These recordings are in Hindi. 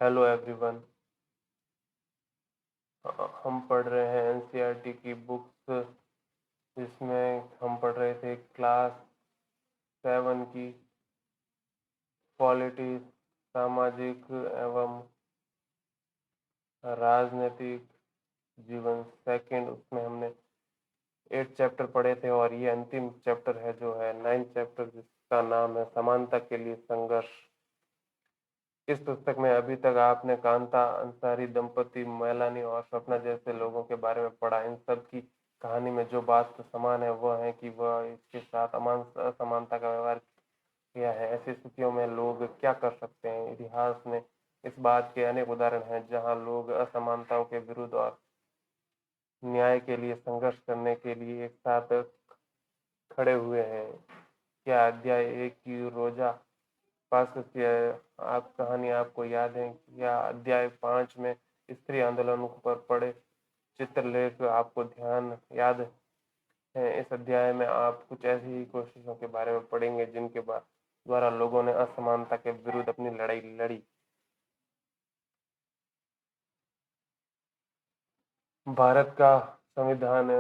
Hello everyone. हम पढ़ रहे हैं एनसीईआरटी की बुक्स, जिसमें हम पढ़ रहे थे क्लास 7 की पॉलिटिक्स, सामाजिक एवं राजनीतिक जीवन सेकंड। उसमें हमने 8 चैप्टर पढ़े थे और ये अंतिम चैप्टर है जो है 9th चैप्टर, जिसका नाम है समानता के लिए संघर्ष। इस पुस्तक में अभी तक आपने कांता, अंसारी दंपति, मेलानी और स्वप्ना जैसे लोगों के बारे में पढ़ा। इन सब की कहानी में जो बात समान है वह है कि वह इसके साथ असमानता का व्यवहार किया है। ऐसी स्थितियों में लोग क्या कर सकते हैं? इतिहास में इस बात के अनेक उदाहरण हैं जहां लोग असमानताओं के विरुद्ध और न्याय के लिए संघर्ष करने के लिए एक साथ खड़े हुए हैं। क्या अध्याय 1 की रोजा पास की आप कहानी आपको याद है? या अध्याय 5 में स्त्री आंदोलन पर पड़े चित्रलेख आपको ध्यान याद है? इस अध्याय में आप कुछ ऐसी ही कोशिशों के बारे में पढ़ेंगे जिनके द्वारा लोगों ने असमानता के विरुद्ध अपनी लड़ाई लड़ी। भारत का संविधान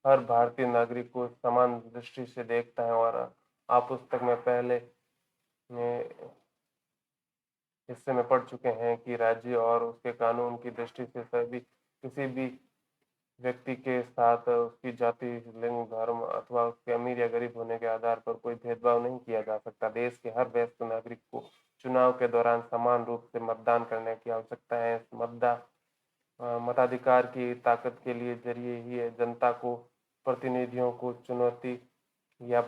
हर भारतीय नागरिक को समान दृष्टि से देखता है, और आप पुस्तक में पहले में हिस्से में पढ़ चुके हैं कि राज्य और उसके कानून की दृष्टि से सभी किसी भी व्यक्ति के साथ उसकी जाति, लिंग, धर्म अथवा उसके अमीर या गरीब होने के आधार पर कोई भेदभाव नहीं किया जा सकता। देश के हर वयस्क नागरिक को चुनाव के दौरान समान रूप से मतदान करने की आवश्यकता है। मताधिकार की ताकत के लिए जरिए ही जनता को प्रतिनिधियों को चुनती या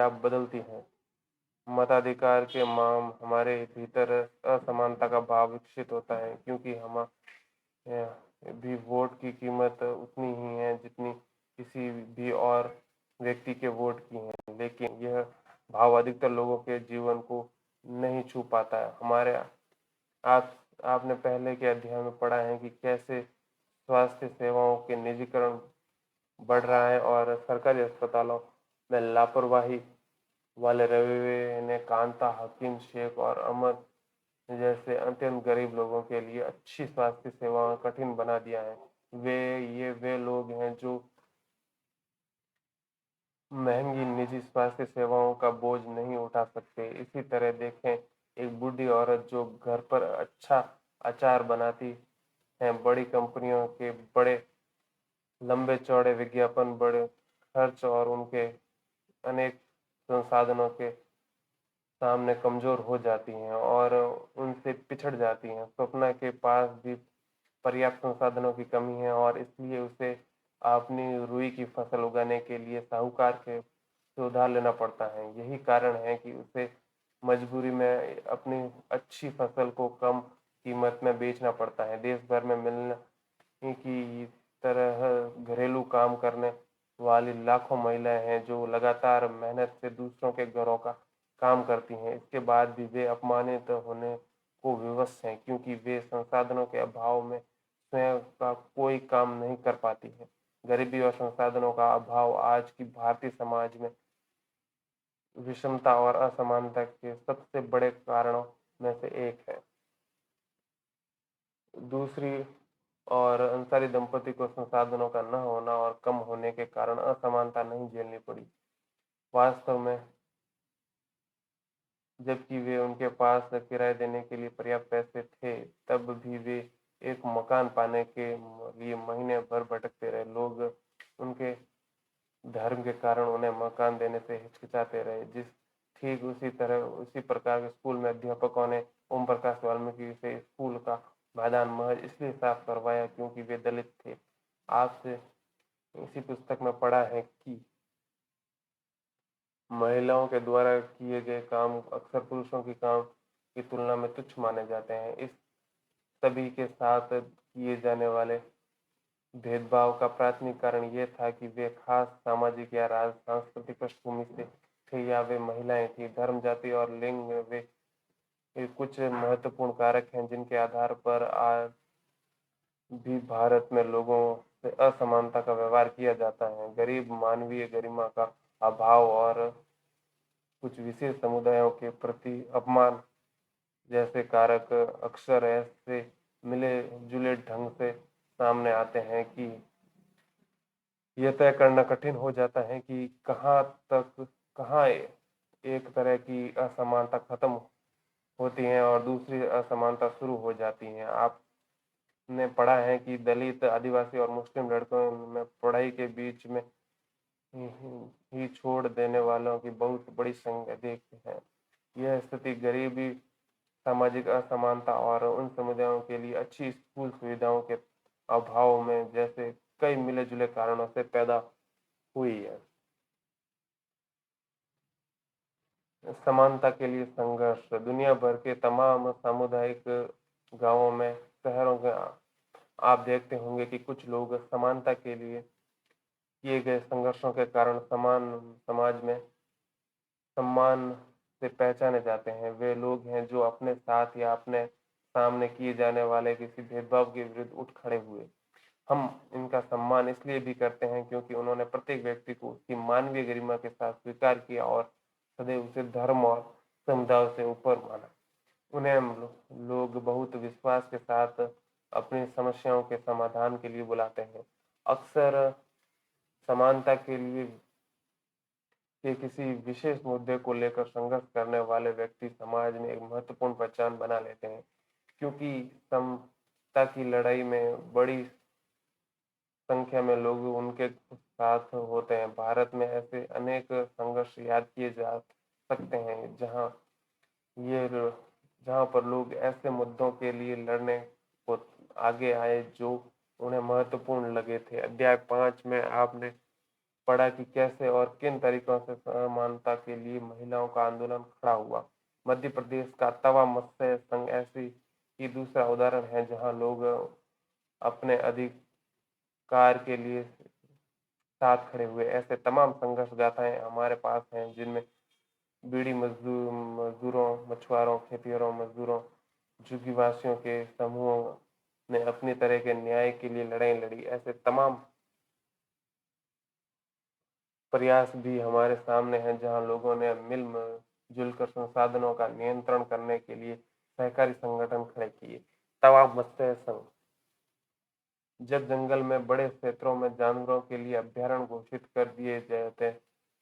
बदलती है। मताधिकार के माम हमारे भीतर असमानता का भाव विकसित होता है, क्योंकि हम भी वोट की कीमत उतनी ही है जितनी किसी भी और व्यक्ति के वोट की है, लेकिन यह भाव अधिकतर लोगों के जीवन को नहीं छू पाता है। हमारे आप आपने पहले के अध्याय में पढ़ा है कि कैसे स्वास्थ्य सेवाओं के निजीकरण बढ़ रहा है और सरकारी अस्पतालों में लापरवाही वाले रवैये ने कांता, हकीम, शेख और अमर जैसे अत्यंत गरीब लोगों के लिए अच्छी स्वास्थ्य सेवाएं कठिन बना दिया है। वे लोग हैं जो महंगी निजी स्वास्थ्य सेवाओं का बोझ नहीं उठा सकते। इसी तरह देखें, एक बूढ़ी औरत जो घर पर अच्छा अचार बनाती है, बड़ी कंपनियों के बड़े लंबे चौड़े विज्ञापन, बड़े खर्च और उनके अनेक संसाधनों के सामने कमजोर हो जाती हैं और उनसे पिछड़ जाती हैं। स्वप्ना के पास भी पर्याप्त संसाधनों की कमी है और इसलिए उसे अपनी रुई की फसल उगाने के लिए साहूकार से उधार लेना पड़ता है। यही कारण है कि उसे मजबूरी में अपनी अच्छी फसल को कम कीमत में बेचना पड़ता है। देश भर में मिलने की तरह घरेलू काम करने वाली लाखों महिलाएं हैं जो लगातार मेहनत से दूसरों के घरों का काम करती हैं। इसके बाद भी वे अपमानित होने को विवश हैं, क्योंकि वे संसाधनों के अभाव में स्वयं का कोई काम नहीं कर पाती है। गरीबी और संसाधनों का अभाव आज की भारतीय समाज में विषमता और असमानता के सबसे बड़े कारणों में से एक है। दूसरी और अंसारी दंपति को संसाधनों का न होना और कम होने के कारण असमानता नहीं झेलनी पड़ी। वास्तव में जबकि वे उनके पास किराए देने के लिए पर्याप्त पैसे थे, तब भी वे एक मकान पाने के लिए महीने भर भटकते रहे। लोग उनके धर्म के कारण उन्हें मकान देने से हिचकिचाते रहे। ठीक उसी प्रकार के स्कूल में अध्यापकों ने ओम प्रकाश वाल्मीकि से स्कूल का मैदान महज इसलिए साफ करवाया क्योंकि वे दलित थे। आपसे इसी पुस्तक में पढ़ा है कि महिलाओं के द्वारा किए गए काम अक्सर पुरुषों के काम की तुलना में तुच्छ माने जाते हैं। इस सभी के साथ किए जाने वाले भेदभाव का प्राथमिक कारण यह था कि वे खास सामाजिक या सांस्कृतिक पृष्ठभूमि से थे, या वे महिलाएं थीं। धर्म, जाति और लिंग वे कुछ महत्वपूर्ण कारक हैं जिनके आधार पर आज भी भारत में लोगों से असमानता का व्यवहार किया जाता है। गरीब, मानवीय गरिमा का अभाव और कुछ विशेष समुदायों के प्रति अपमान जैसे कारक अक्सर ऐसे मिले जुले ढंग से सामने आते हैं कि यह तय करना कठिन हो जाता है कि कहाँ एक तरह की असमानता खत्म होती है और दूसरी असमानता शुरू हो जाती है। आपने पढ़ा है कि दलित, आदिवासी और मुस्लिम लड़कों में पढ़ाई के बीच में ही छोड़ देने वालों की बहुत बड़ी संख्या देखते हैं। यह स्थिति गरीबी, सामाजिक असमानता और उन समुदायों के लिए अच्छी स्कूल सुविधाओं के अभाव में जैसे कई मिले जुले कारणों से पैदा हुई है। समानता के लिए संघर्ष दुनिया भर के तमाम सामुदायिक गांवों में, शहरों के आप देखते होंगे कि कुछ लोग समानता के लिए किए गए संघर्षों के कारण समान समाज में सम्मान से पहचाने जाते हैं। वे लोग हैं जो अपने साथ या अपने सामने किए जाने वाले किसी भेदभाव के विरुद्ध उठ खड़े हुए। हम इनका सम्मान इसलिए भी करते हैं क्योंकि उन्होंने प्रत्येक व्यक्ति को उसकी मानवीय गरिमा के साथ स्वीकार किया और सदैव उसे धर्म और समुदाय से ऊपर माना। उन्हें लोग बहुत विश्वास के साथ अपनी समस्याओं के समाधान के लिए बुलाते हैं। अक्सर समानता के लिए के किसी विशेष मुद्दे को लेकर संघर्ष करने वाले व्यक्ति समाज में एक महत्वपूर्ण पहचान बना लेते हैं, क्योंकि समता की लड़ाई में बड़ी संख्या में लोग उनके साथ होते हैं। भारत में ऐसे अनेक संघर्ष याद किए जा सकते हैं ये जहाँ पर लोग ऐसे मुद्दों के लिए लड़ने को आगे आए जो उन्हें महत्वपूर्ण लगे थे। अध्याय 5 में आपने पढ़ा कि कैसे और किन तरीकों से समानता के लिए महिलाओं का आंदोलन खड़ा हुआ। मध्य प्रदेश का तवा मत्स्य संघ ऐसी ही दूसरा उदाहरण है जहां लोग अपने अधिकार के लिए साथ खड़े हुए। ऐसे तमाम संघर्ष गाथाएं हमारे पास हैं जिनमें बीड़ी मजदूरों, मछुआरों, खेतिहरों, मजदूरों, झुग्गीवासियों के समूहों ने अपनी तरह के न्याय के लिए लड़ाई लड़ी। ऐसे तमाम प्रयास भी हमारे सामने हैं जहां लोगों ने जुलकर संसाधनों का नियंत्रण करने के लिए सहकारी संगठन खड़े किए। तवा मत्स्य संघ जब जंगल में बड़े क्षेत्रों में जानवरों के लिए अभ्यारण्य घोषित कर दिए जाते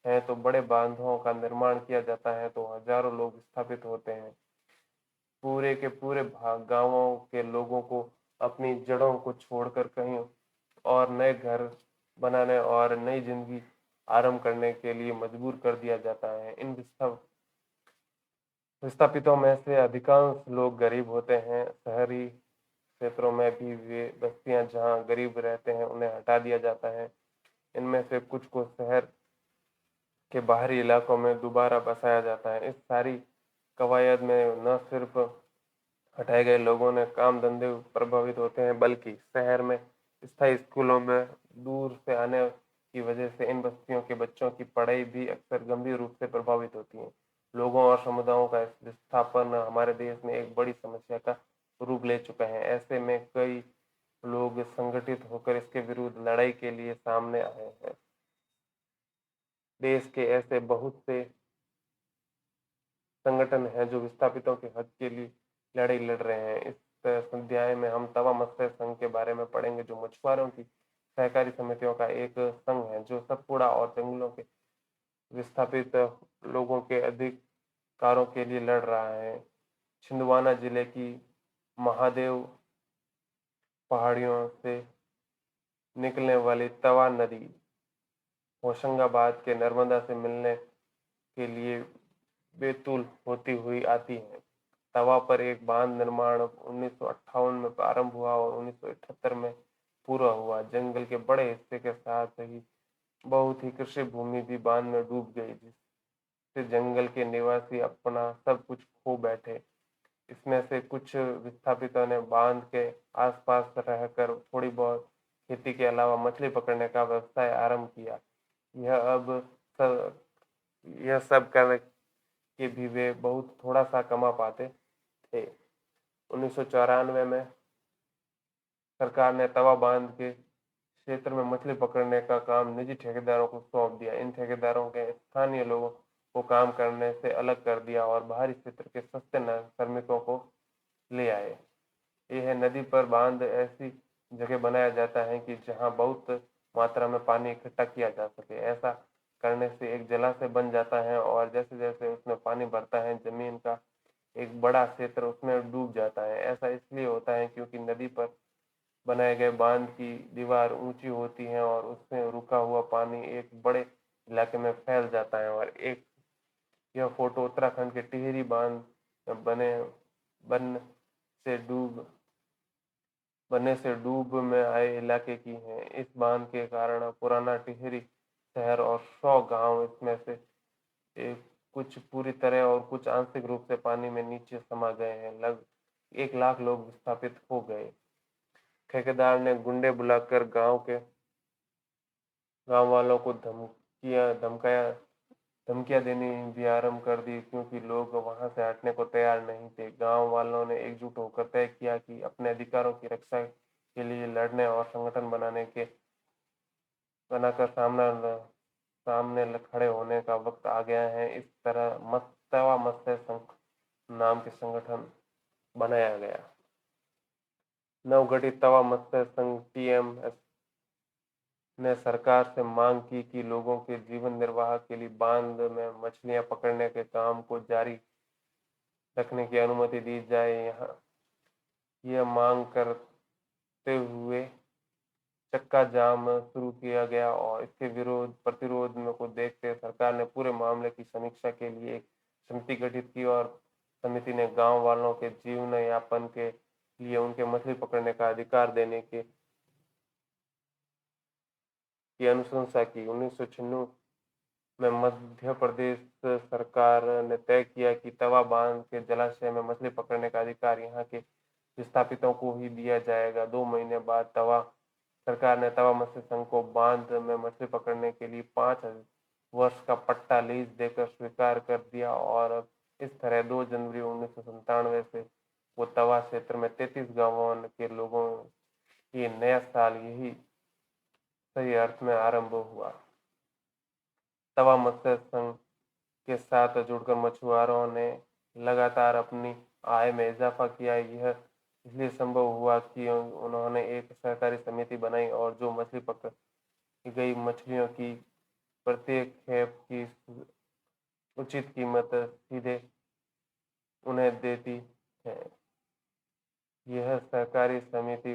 हैं तो बड़े बांधों का निर्माण किया जाता है तो हजारों लोग स्थापित होते हैं। पूरे के पूरे गांवों के लोगों को अपनी जड़ों को छोड़कर कहीं और नए घर बनाने और नई जिंदगी आरंभ करने के लिए मजबूर कर दिया जाता है। इन विस्थापितों में से अधिकांश लोग गरीब होते हैं। शहरी क्षेत्रों में भी वे बस्तियां जहां गरीब रहते हैं उन्हें हटा दिया जाता है। इनमें से कुछ को शहर के बाहरी इलाकों में दोबारा बसाया जाता है। इस सारी कवायद में न सिर्फ हटाए गए लोगों ने काम धंधे प्रभावित होते हैं बल्कि शहर में स्थायी स्कूलों में दूर से आने की वजह से इन बस्तियों के बच्चों की पढ़ाई भी अक्सर गंभीर रूप से प्रभावित होती है। लोगों और समुदायों का विस्थापन हमारे देश में एक बड़ी समस्या का रूप ले चुका है। ऐसे में कई लोग संगठित होकर इसके विरुद्ध लड़ाई के लिए सामने आए हैं। देश के ऐसे बहुत से संगठन हैं जो विस्थापितों के हक के लिए लड़ाई लड़ रहे हैं। इस अध्याय में हम तवा मत्स्य संघ के बारे में पढ़ेंगे जो मछुआरों की सहकारी समितियों का एक संघ है जो सतपुड़ा और जंगलों के विस्थापित लोगों के अधिकारों के लिए लड़ रहा है। छिंदवाड़ा जिले की महादेव पहाड़ियों से निकलने वाली तवा नदी होशंगाबाद के नर्मदा से मिलने के लिए बेतुल होती हुई आती है। तवा पर एक बांध निर्माण 1958 में प्रारंभ हुआ और 1978 में पूरा हुआ। जंगल के बड़े हिस्से के साथ ही बहुत ही कृषि भूमि भी बांध में डूब गई जिससे जंगल के निवासी अपना सब कुछ खो बैठे। इसमें से कुछ विस्थापितों ने बांध के आसपास रहकर थोड़ी बहुत खेती के अलावा मछली पकड़ने का व्यवसाय आरंभ किया। यह अब सब यह सब कर के भी वे बहुत थोड़ा सा कमा पाते थे। 1994 में सरकार ने तवा बांध के क्षेत्र में मछली पकड़ने का काम निजी ठेकेदारों को सौंप दिया। इन ठेकेदारों के स्थानीय लोगों को काम करने से अलग कर दिया और बाहरी क्षेत्र के सस्ते श्रमिकों को ले आए। यह नदी पर बांध ऐसी जगह बनाया जाता है कि जहां बहुत मात्रा में पानी इकट्ठा किया जा सके। ऐसा करने से एक जलाशय बन जाता है और जैसे जैसे उसमें पानी बढ़ता है, जमीन का एक बड़ा क्षेत्र उसमें डूब जाता है। ऐसा इसलिए होता है क्योंकि नदी पर बनाए गए बांध की दीवार ऊंची होती है और उसमें रुका हुआ पानी एक बड़े इलाके में फैल जाता है। और एक यह फोटो उत्तराखंड के टिहरी बांध बने बन से डूब बनने से डूब में आए इलाके की है। इस बांध के कारण पुराना टिहरी शहर और 100 गांव इसमें से एक कुछ पूरी तरह और कुछ आंशिक रूप से पानी में नीचे समा गए हैं। लगभग 1 लाख लोग विस्थापित हो गए। ठेकेदार ने गुंडे बुलाकर गांव वालों को धमकियां देनी भी आरंभ कर दी क्योंकि लोग वहां से हटने को तैयार नहीं थे। गांव वालों ने एकजुट होकर तय किया कि अपने अधिकारों की रक्षा के लिए लड़ने और संगठन बनाकर सामने खड़े होने का वक्त आ गया है। इस तरह तवा मत्स्य संघ नाम के संगठन बनाया गया। नवगठित तवा मत्स्य संघ टीएमएस ने सरकार से मांग की कि लोगों के जीवन निर्वाह के लिए बांध में मछलियां पकड़ने के काम को जारी रखने की अनुमति दी जाए। यहाँ यह मांग करते हुए चक्का जाम शुरू किया गया और इसके प्रतिरोध में को देखते सरकार ने पूरे मामले की समीक्षा के लिए एक समिति गठित की और समिति ने गांव वालों के जीवन यापन के लिए उनके मछली पकड़ने का अधिकार देने की अनुशंसा की। 1996 में मध्य प्रदेश सरकार ने तय किया कि तवा बांध के जलाशय में मछली पकड़ने का अधिकार यहाँ के विस्थापितों को ही दिया जाएगा। 2 महीने बाद सरकार ने तवा मत्स्य संघ को बांध में मछली पकड़ने के लिए 5 वर्ष का पट्टा लीज देकर स्वीकार कर दिया और इस तरह 2 जनवरी 1997 से वो तवा क्षेत्र में 33 गांवों के लोगों की नया साल यही सही अर्थ में आरंभ हुआ। तवा मत्स्य संघ के साथ जुड़कर मछुआरों ने लगातार अपनी आय में इजाफा किया। यह इसलिए संभव हुआ कि उन्होंने एक सहकारी समिति बनाई और जो मछली पकड़ी गई मछलियों की प्रत्येक खेप की उचित कीमत सीधे उन्हें देती है। यह सहकारी समिति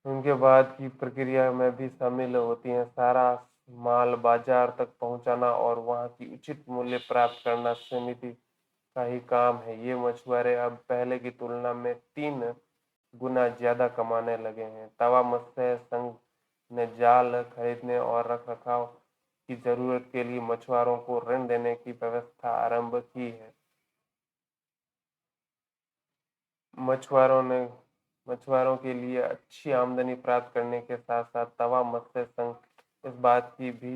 उनके बाद की प्रक्रिया में भी शामिल होती है। सारा माल बाजार तक पहुंचाना और वहां की उचित मूल्य प्राप्त करना समिति का ही काम है। ये मछुआरे अब पहले की तुलना में 3 गुना ज्यादा कमाने लगे हैं। तवा मत्स्य संघ ने जाल खरीदने और रखरखाव की जरूरत के लिए मछुआरों को ऋण देने की व्यवस्था आरंभ की है। मछुआरों के लिए अच्छी आमदनी प्राप्त करने के साथ साथ तवा मत्स्य संघ इस बात की भी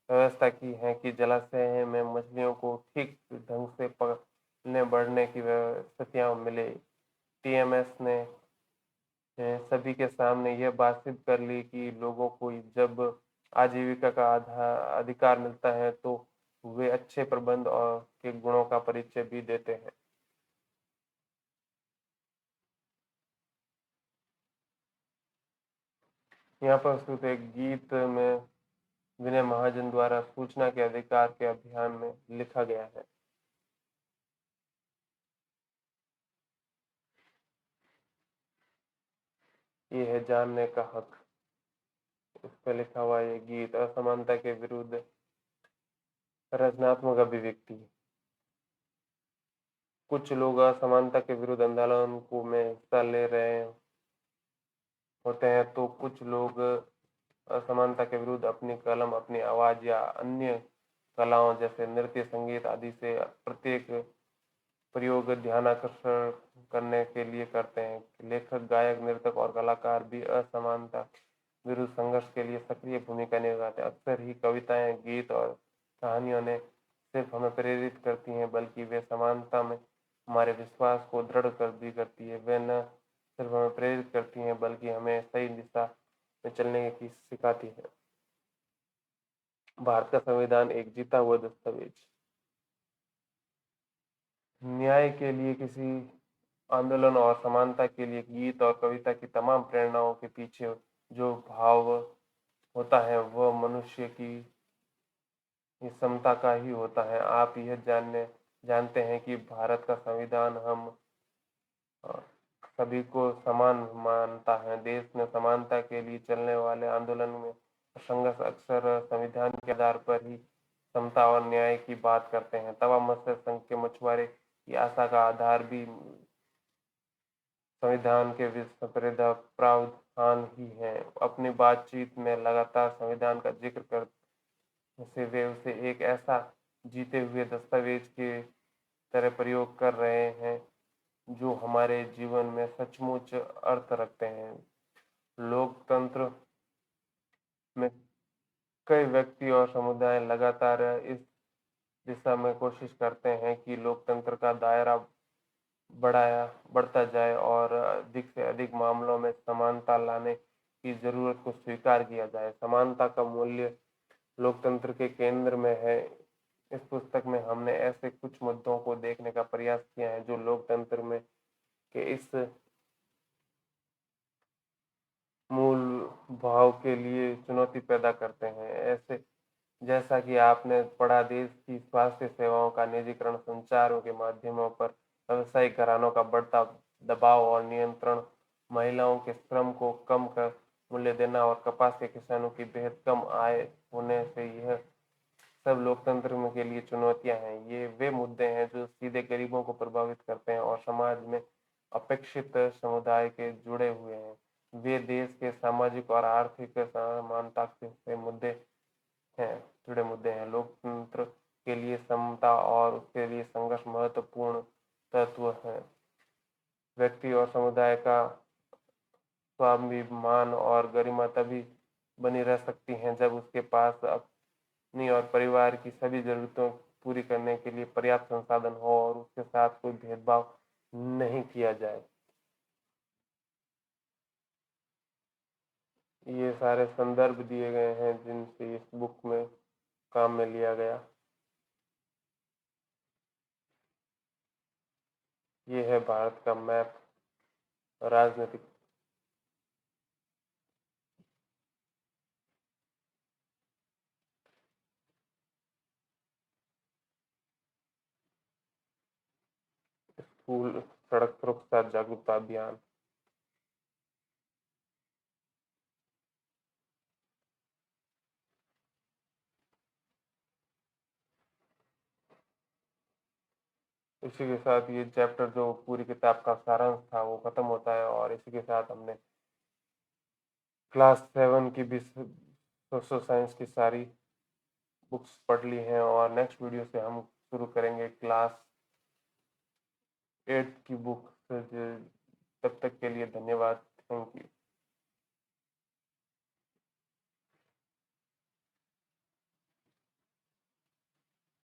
व्यवस्था की है कि जलाशय में मछलियों को ठीक ढंग से पकड़ने बढ़ने की स्थितियां मिले। टीएमएस ने सभी के सामने यह बात सिद्ध कर ली कि लोगों को जब आजीविका का अधिकार मिलता है तो वे अच्छे प्रबंध और के गुणों का परिचय भी देते हैं। यहाँ पर प्रस्तुत एक गीत में विनय महाजन द्वारा सूचना के अधिकार के अभियान में लिखा गया है। ये है जानने का हक। इस पर लिखा हुआ ये गीत असमानता के विरुद्ध रचनात्मक अभिव्यक्ति। कुछ लोग असमानता के विरुद्ध आंदोलन में हिस्सा ले रहे होते हैं तो कुछ लोग असमानता के विरुद्ध अपनी कलम, अपनी आवाज या अन्य कलाओं जैसे नृत्य, संगीत आदि से प्रत्येक प्रयोग ध्यानाकर्षण करने के लिए करते हैं। लेखक, गायक, नृतक और कलाकार भी असमानता विरुद्ध संघर्ष के लिए सक्रिय भूमिका निभाते हैं। अक्सर ही कविताएं, गीत और कहानियों ने सिर्फ हमें प्रेरित करती हैं बल्कि वे समानता में हमारे विश्वास को दृढ़ कर भी करती है। वे न सिर्फ हमें प्रेरित करती हैं बल्कि हमें सही दिशा में चलने की सिखाती है। भारत का संविधान एक जीता हुआ दस्तावेज। न्याय के लिए किसी आंदोलन और समानता के लिए गीत और कविता की तमाम प्रेरणाओं के पीछे जो भाव होता है वह मनुष्य की समता का ही होता है। आप यह जानते हैं कि भारत का संविधान हम अ, सभी को समान मानता है। देश में समानता के लिए चलने वाले आंदोलन में संघर्ष अक्सर संविधान के आधार पर ही समता और न्याय की बात करते हैं। तवा मत्स्य संघ के मछुआरे की आशा का आधार भी संविधान के विपरीत प्रावधान ही है। अपनी बातचीत में लगातार संविधान का जिक्र करने से वे उसे एक ऐसा जीते हुए दस्तावेज के तरह प्रयोग कर रहे हैं जो हमारे जीवन में सचमुच अर्थ रखते हैं। लोकतंत्र में कई व्यक्ति और समुदाय लगातार इस दिशा में कोशिश करते हैं कि लोकतंत्र का दायरा बढ़ाया बढ़ता जाए और अधिक से अधिक मामलों में समानता लाने की जरूरत को स्वीकार किया जाए। समानता का मूल्य लोकतंत्र के केंद्र में है। इस पुस्तक में हमने ऐसे कुछ मुद्दों को देखने का प्रयास किया है जो लोकतंत्र में के इस मूल भाव के लिए चुनौती पैदा करते हैं। ऐसे जैसा कि आपने पढ़ा, देश की स्वास्थ्य सेवाओं का निजीकरण, संचारों के माध्यमों पर व्यवसायिक घरानों का बढ़ता दबाव और नियंत्रण, महिलाओं के श्रम को कम कर मूल्य देना और कपास के किसानों की बेहद कम आय होने से यह सब लोकतंत्र में के लिए चुनौतियां हैं। ये वे मुद्दे हैं जो सीधे गरीबों को प्रभावित करते हैं और समाज में अपेक्षित समुदाय के जुड़े हुए हैं। वे देश के सामाजिक और आर्थिक समानता से मुद्दे हैं जुड़े मुद्दे हैं। लोकतंत्र के लिए समता और उसके लिए संघर्ष महत्वपूर्ण तत्व है। व्यक्ति और समुदाय का स्वाभिमान और गरिमा तभी बनी रह सकती हैं जब उसके पास अपनी और परिवार की सभी जरूरतों पूरी करने के लिए पर्याप्त संसाधन हो और उसके साथ कोई भेदभाव नहीं किया जाए। ये सारे संदर्भ दिए गए हैं जिनसे इस बुक में काम में लिया गया। ये है भारत का मैप राजनीतिक। स्कूल सड़क सुरक्षा जागरूकता अभियान। इसी के साथ ये चैप्टर जो पूरी किताब का सारांश था वो खत्म होता है और इसी के साथ हमने क्लास 7 की भी सोशल साइंस की सारी बुक्स पढ़ ली हैं और नेक्स्ट वीडियो से हम शुरू करेंगे क्लास 8 की बुक। तब तक के लिए धन्यवाद। Thank you.